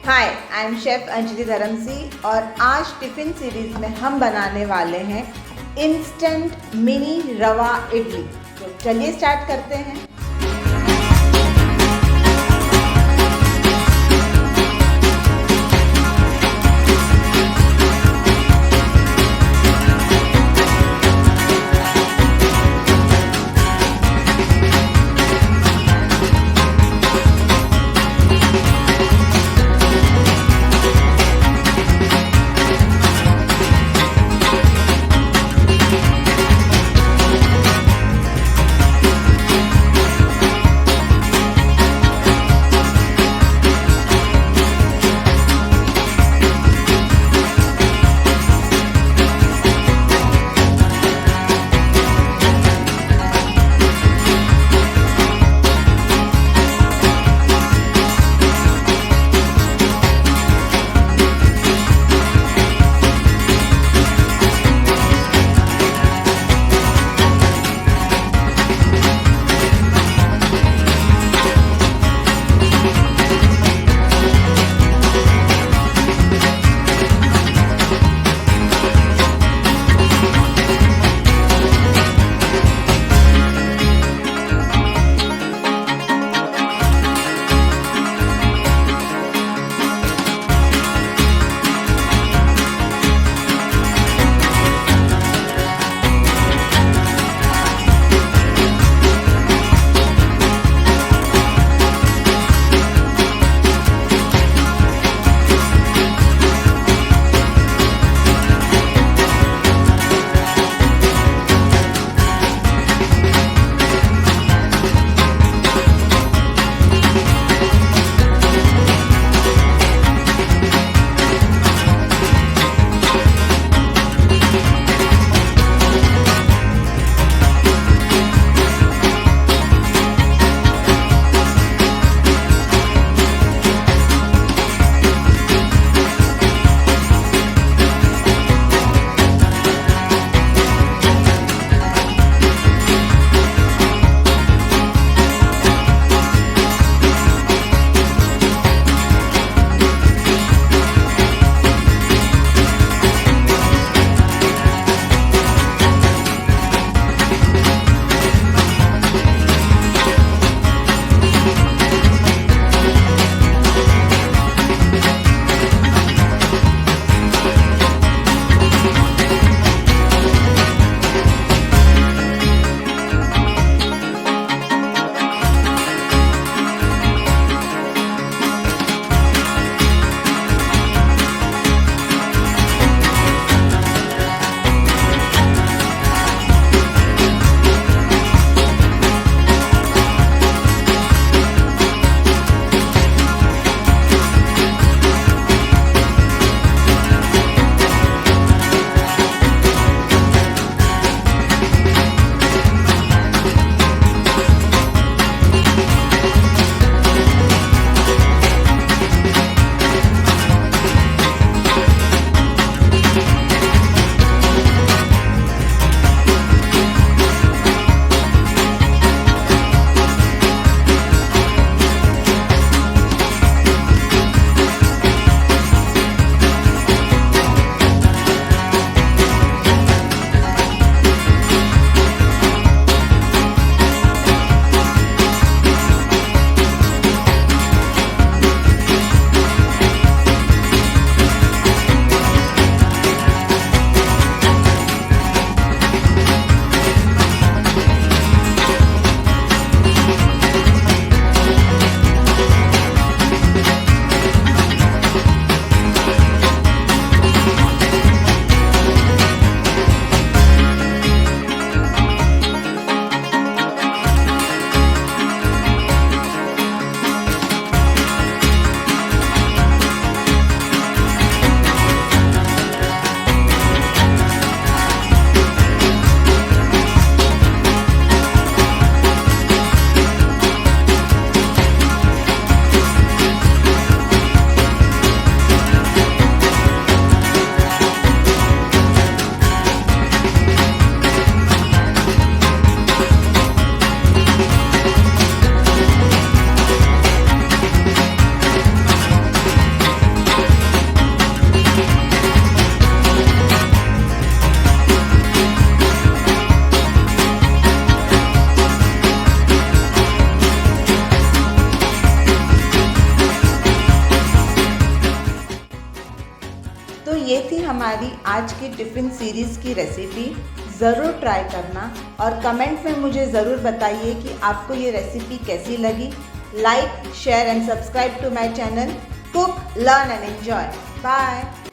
Hi, I am chef Anjali Dharamsi और आज tiffin series में हम बनाने वाले हैं इंस्टेंट मिनी रवा इडली। तो चलिए स्टार्ट करते हैं। तो ये थी हमारी आज की टिफ़िन सीरीज़ की रेसिपी। ज़रूर ट्राई करना और कमेंट में मुझे ज़रूर बताइए कि आपको ये रेसिपी कैसी लगी। Like, share and subscribe to my channel cook, learn and enjoy. Bye.